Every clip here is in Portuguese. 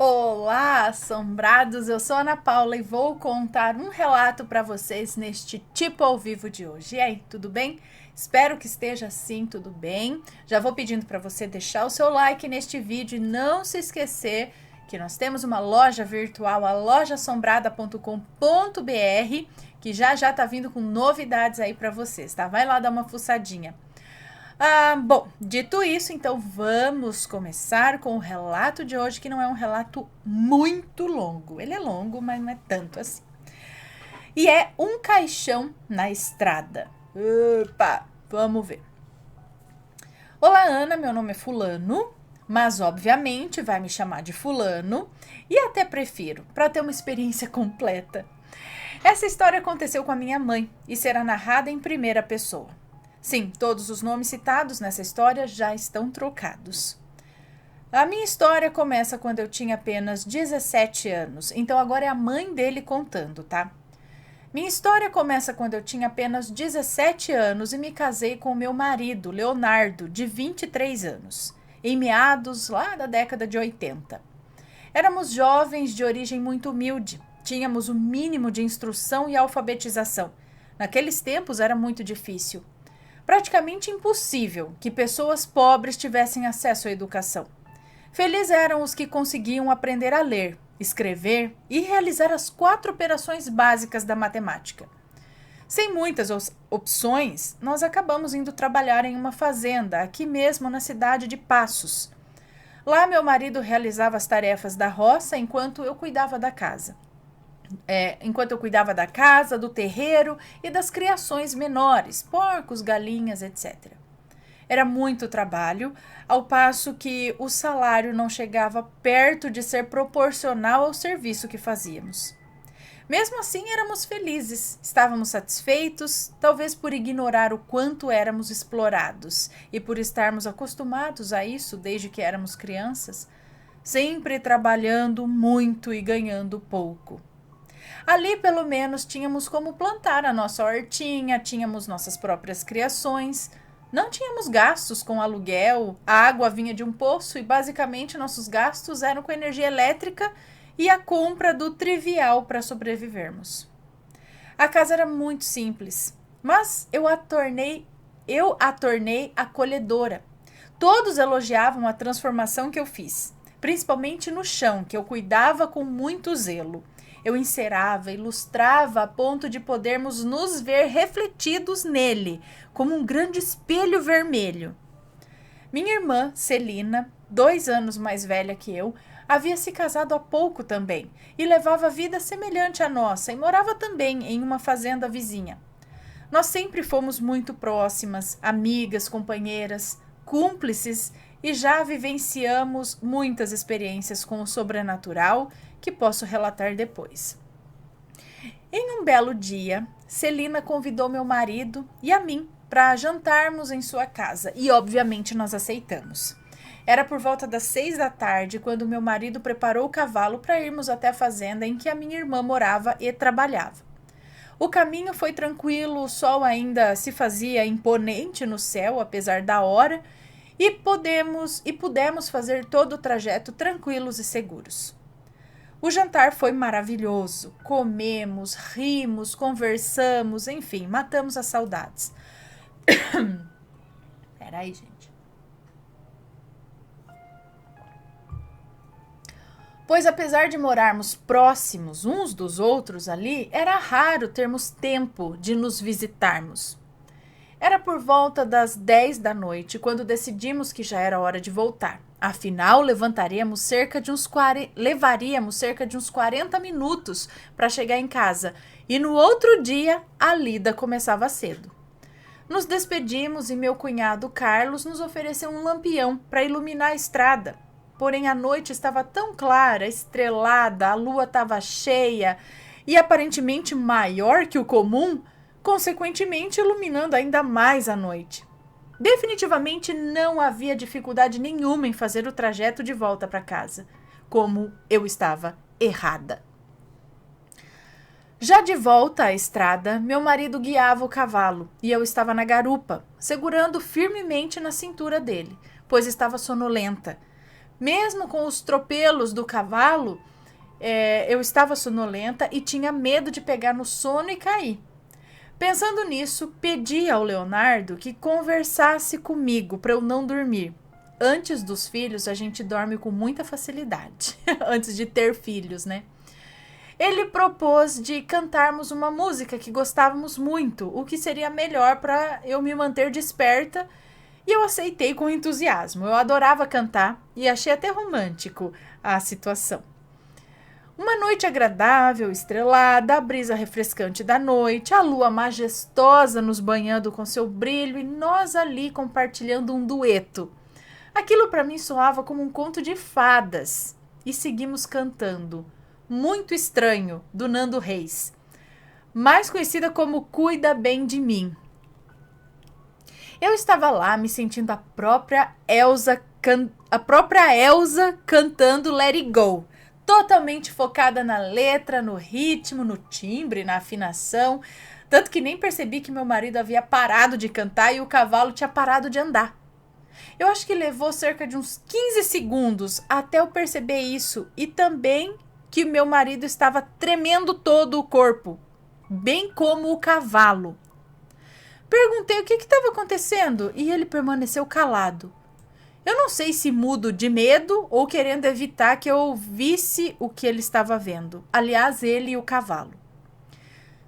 Olá, assombrados! Eu sou a Ana Paula e vou contar um relato para vocês neste Tipo ao Vivo de hoje. E aí, tudo bem? Espero que esteja assim, tudo bem. Já vou pedindo para você deixar o seu like neste vídeo e não se esquecer que nós temos uma loja virtual, a lojassombrada.com.br, que já tá vindo com novidades aí para vocês, tá? Vai lá dar uma fuçadinha. Bom, dito isso, então vamos começar com o relato de hoje, que não é um relato muito longo. Ele é longo, mas não é tanto assim. E é um caixão na estrada. Opa, vamos ver. Olá, Ana, meu nome é Fulano, mas obviamente vai me chamar de Fulano e até prefiro, para ter uma experiência completa. Essa história aconteceu com a minha mãe e será narrada em primeira pessoa. Sim, todos os nomes citados nessa história já estão trocados. A minha história começa quando eu tinha apenas 17 anos, então agora é a mãe dele contando, tá? Minha história começa quando eu tinha apenas 17 anos e me casei com o meu marido, Leonardo, de 23 anos, em meados lá da década de 80. Éramos jovens de origem muito humilde, tínhamos o mínimo de instrução e alfabetização. Naqueles tempos era muito difícil. Praticamente impossível que pessoas pobres tivessem acesso à educação. Felizes eram os que conseguiam aprender a ler, escrever e realizar as 4 operações básicas da matemática. Sem muitas opções, nós acabamos indo trabalhar em uma fazenda, aqui mesmo na cidade de Passos. Lá meu marido realizava as tarefas da roça enquanto eu cuidava da casa. Do terreiro e das criações menores, porcos, galinhas, etc. Era muito trabalho, ao passo que o salário não chegava perto de ser proporcional ao serviço que fazíamos. Mesmo assim, éramos felizes, estávamos satisfeitos, talvez por ignorar o quanto éramos explorados e por estarmos acostumados a isso desde que éramos crianças, sempre trabalhando muito e ganhando pouco. Ali, pelo menos, tínhamos como plantar a nossa hortinha, tínhamos nossas próprias criações. Não tínhamos gastos com aluguel, a água vinha de um poço e basicamente nossos gastos eram com energia elétrica e a compra do trivial para sobrevivermos. A casa era muito simples, mas eu a tornei acolhedora. Todos elogiavam a transformação que eu fiz, principalmente no chão, que eu cuidava com muito zelo. Eu encerava, ilustrava a ponto de podermos nos ver refletidos nele, como um grande espelho vermelho. Minha irmã, Celina, 2 anos mais velha que eu, havia se casado há pouco também e levava vida semelhante à nossa e morava também em uma fazenda vizinha. Nós sempre fomos muito próximas, amigas, companheiras, cúmplices e já vivenciamos muitas experiências com o sobrenatural que posso relatar depois. Em um belo dia, Celina convidou meu marido e a mim para jantarmos em sua casa e obviamente nós aceitamos. Era por volta das 6 da tarde quando meu marido preparou o cavalo para irmos até a fazenda em que a minha irmã morava e trabalhava. O caminho foi tranquilo, o sol ainda se fazia imponente no céu, apesar da hora, e pudemos fazer todo o trajeto tranquilos e seguros. O jantar foi maravilhoso. Comemos, rimos, conversamos, enfim, matamos as saudades. Peraí, gente. Pois apesar de morarmos próximos uns dos outros ali, era raro termos tempo de nos visitarmos. Era por volta das 10 da noite quando decidimos que já era hora de voltar. Afinal, levaríamos cerca de uns 40 minutos para chegar em casa e no outro dia a lida começava cedo. Nos despedimos e meu cunhado Carlos nos ofereceu um lampião para iluminar a estrada. Porém, a noite estava tão clara, estrelada, a lua estava cheia e aparentemente maior que o comum, consequentemente iluminando ainda mais a noite. Definitivamente não havia dificuldade nenhuma em fazer o trajeto de volta para casa, como eu estava errada. Já de volta à estrada, meu marido guiava o cavalo e eu estava na garupa, segurando firmemente na cintura dele, pois estava sonolenta. Mesmo com os tropelos do cavalo, eu estava sonolenta e tinha medo de pegar no sono e cair. Pensando nisso, pedi ao Leonardo que conversasse comigo para eu não dormir. Antes dos filhos, a gente dorme com muita facilidade. Antes de ter filhos, né? Ele propôs de cantarmos uma música que gostávamos muito, o que seria melhor para eu me manter desperta, e eu aceitei com entusiasmo. Eu adorava cantar e achei até romântico a situação. Uma noite agradável, estrelada, a brisa refrescante da noite, a lua majestosa nos banhando com seu brilho e nós ali compartilhando um dueto. Aquilo para mim soava como um conto de fadas. E seguimos cantando. Muito Estranho, do Nando Reis, mais conhecida como Cuida Bem de Mim. Eu estava lá me sentindo a própria Elsa cantando Let It Go, totalmente focada na letra, no ritmo, no timbre, na afinação, tanto que nem percebi que meu marido havia parado de cantar e o cavalo tinha parado de andar. Eu acho que levou cerca de uns 15 segundos até eu perceber isso e também que meu marido estava tremendo todo o corpo, bem como o cavalo. Perguntei o que estava acontecendo e ele permaneceu calado. Eu não sei se mudo de medo ou querendo evitar que eu visse o que ele estava vendo. Aliás, ele e o cavalo.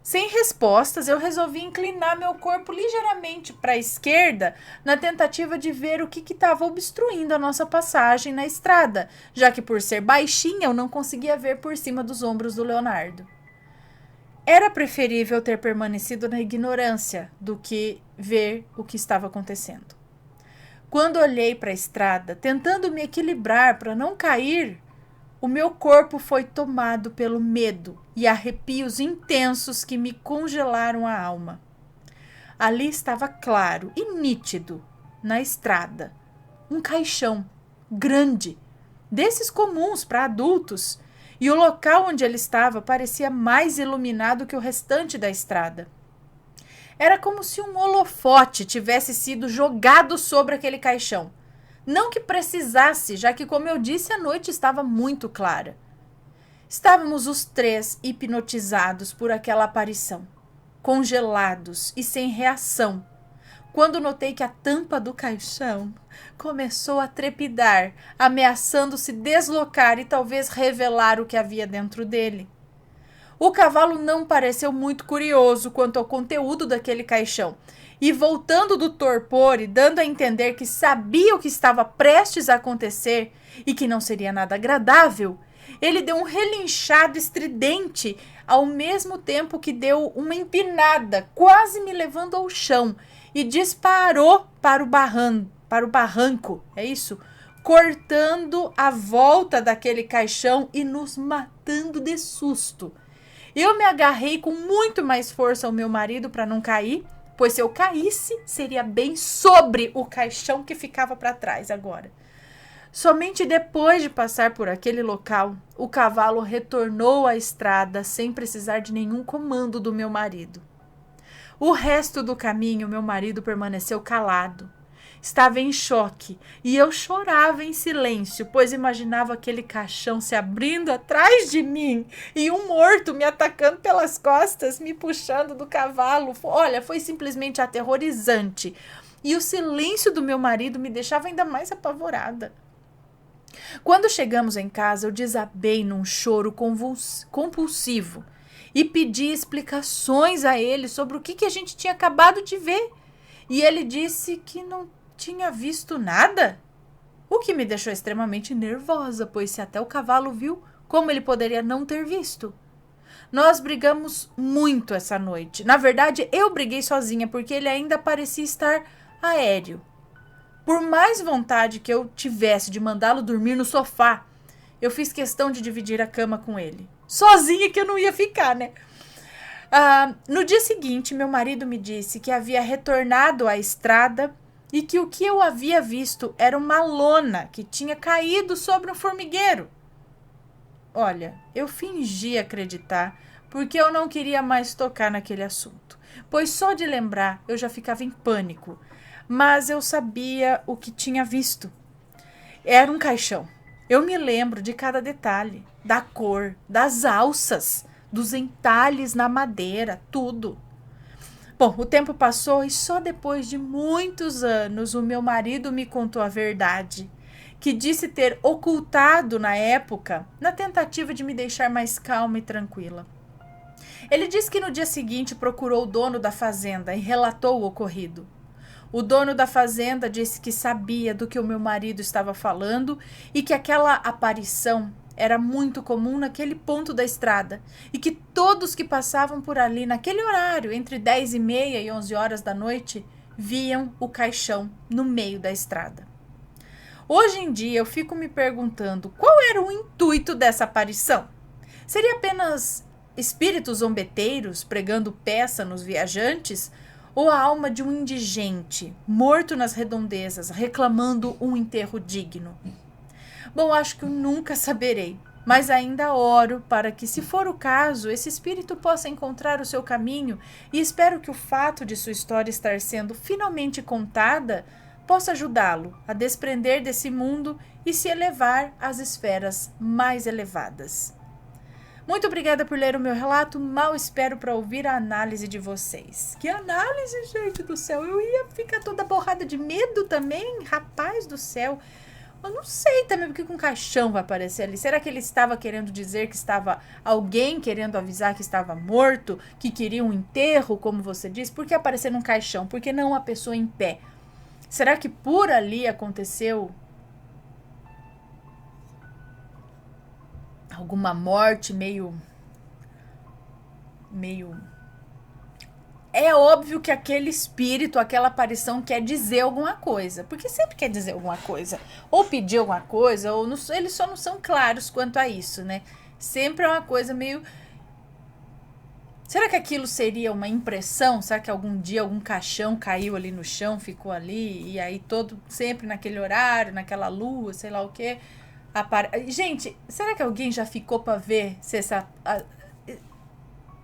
Sem respostas, eu resolvi inclinar meu corpo ligeiramente para a esquerda na tentativa de ver o que estava obstruindo a nossa passagem na estrada, já que por ser baixinha eu não conseguia ver por cima dos ombros do Leonardo. Era preferível ter permanecido na ignorância do que ver o que estava acontecendo. Quando olhei para a estrada, tentando me equilibrar para não cair, o meu corpo foi tomado pelo medo e arrepios intensos que me congelaram a alma. Ali estava claro e nítido, na estrada, um caixão grande, desses comuns para adultos, e o local onde ele estava parecia mais iluminado que o restante da estrada. Era como se um holofote tivesse sido jogado sobre aquele caixão. Não que precisasse, já que, como eu disse, a noite estava muito clara. Estávamos os três hipnotizados por aquela aparição, congelados e sem reação, quando notei que a tampa do caixão começou a trepidar, ameaçando se deslocar e talvez revelar o que havia dentro dele. O cavalo não pareceu muito curioso quanto ao conteúdo daquele caixão, e voltando do torpor e dando a entender que sabia o que estava prestes a acontecer e que não seria nada agradável, ele deu um relinchado estridente, ao mesmo tempo que deu uma empinada, quase me levando ao chão, e disparou para o barranco, é isso? Cortando a volta daquele caixão e nos matando de susto. Eu me agarrei com muito mais força ao meu marido para não cair, pois se eu caísse, seria bem sobre o caixão que ficava para trás agora. Somente depois de passar por aquele local, o cavalo retornou à estrada sem precisar de nenhum comando do meu marido. O resto do caminho, meu marido permaneceu calado. Estava em choque e eu chorava em silêncio, pois imaginava aquele caixão se abrindo atrás de mim e um morto me atacando pelas costas, me puxando do cavalo. Olha, foi simplesmente aterrorizante. E o silêncio do meu marido me deixava ainda mais apavorada. Quando chegamos em casa, eu desabei num choro compulsivo e pedi explicações a ele sobre o que a gente tinha acabado de ver. E ele disse que não tinha visto nada, o que me deixou extremamente nervosa, pois se até o cavalo viu, como ele poderia não ter visto? Nós brigamos muito essa noite. Na verdade, eu briguei sozinha, porque ele ainda parecia estar aéreo. Por mais vontade que eu tivesse de mandá-lo dormir no sofá, eu fiz questão de dividir a cama com ele. Sozinha que eu não ia ficar, né? No dia seguinte, meu marido me disse que havia retornado à estrada e que o que eu havia visto era uma lona que tinha caído sobre um formigueiro. Olha, eu fingi acreditar porque eu não queria mais tocar naquele assunto, pois só de lembrar eu já ficava em pânico, mas eu sabia o que tinha visto. Era um caixão, Eu me lembro de cada detalhe, da cor, das alças, dos entalhes na madeira, tudo. Bom, o tempo passou e só depois de muitos anos o meu marido me contou a verdade, que disse ter ocultado na época, na tentativa de me deixar mais calma e tranquila. Ele disse que no dia seguinte procurou o dono da fazenda e relatou o ocorrido. O dono da fazenda disse que sabia do que o meu marido estava falando e que aquela aparição era muito comum naquele ponto da estrada e que todos que passavam por ali naquele horário, entre 10h30 e 11 horas da noite, viam o caixão no meio da estrada. Hoje em dia eu fico me perguntando qual era o intuito dessa aparição. Seria apenas espíritos zombeteiros pregando peça nos viajantes ou a alma de um indigente morto nas redondezas reclamando um enterro digno? Bom, acho que eu nunca saberei, mas ainda oro para que, se for o caso, esse espírito possa encontrar o seu caminho e espero que o fato de sua história estar sendo finalmente contada possa ajudá-lo a desprender desse mundo e se elevar às esferas mais elevadas. Muito obrigada por ler o meu relato, mal espero para ouvir a análise de vocês. Que análise, gente do céu, eu ia ficar toda borrada de medo também, rapaz do céu. Eu não sei também porque um caixão vai aparecer ali. Será que ele estava querendo dizer que estava alguém querendo avisar que estava morto, que queria um enterro, como você disse? Por que aparecer num caixão? Por que não uma pessoa em pé? Será que por ali aconteceu alguma morte meio... É óbvio que aquele espírito, aquela aparição quer dizer alguma coisa, porque sempre quer dizer alguma coisa, ou pedir alguma coisa, ou não, eles só não são claros quanto a isso, né? Sempre é uma coisa meio... Será que aquilo seria uma impressão? Será que algum dia algum caixão caiu ali no chão, ficou ali, e aí sempre naquele horário, naquela lua, sei lá o quê? Gente, será que alguém já ficou para ver se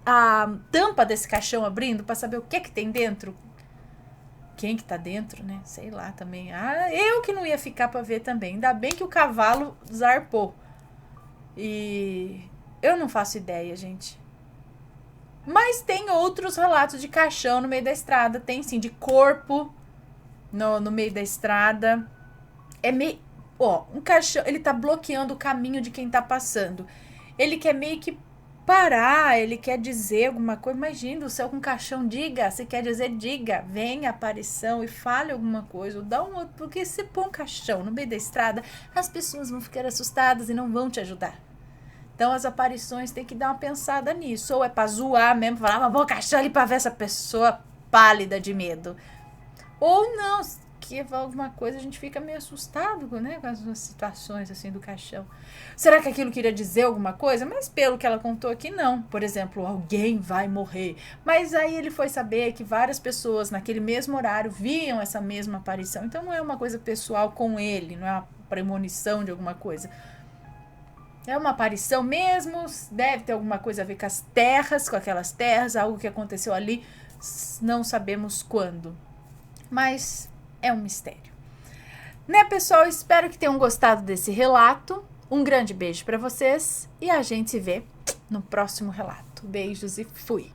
a tampa desse caixão abrindo para saber o que tem dentro? Quem que tá dentro, né? Sei lá também. Eu que não ia ficar para ver também. Ainda bem que o cavalo zarpou. E eu não faço ideia, gente. Mas tem outros relatos de caixão no meio da estrada. Tem sim, de corpo no meio da estrada. É meio... um caixão, ele tá bloqueando o caminho de quem tá passando. Ele quer meio que parar, ele quer dizer alguma coisa. Imagina o céu com caixão, diga, se quer dizer, diga, venha a aparição e fale alguma coisa, ou dá um outro, porque se pôr um caixão no meio da estrada, as pessoas vão ficar assustadas e não vão te ajudar. Então as aparições tem que dar uma pensada nisso, ou é pra zoar mesmo, falar, mas vou caixão ali pra ver essa pessoa pálida de medo, ou não, que alguma coisa a gente fica meio assustado, né, com as situações assim do caixão. Será que aquilo queria dizer alguma coisa? Mas pelo que ela contou aqui, não. Por exemplo, alguém vai morrer. Mas aí ele foi saber que várias pessoas naquele mesmo horário viam essa mesma aparição. Então não é uma coisa pessoal com ele, não é uma premonição de alguma coisa. É uma aparição mesmo, deve ter alguma coisa a ver com as terras, com aquelas terras, algo que aconteceu ali, não sabemos quando. Mas é um mistério. Né, pessoal? Espero que tenham gostado desse relato. Um grande beijo para vocês e a gente se vê no próximo relato. Beijos e fui!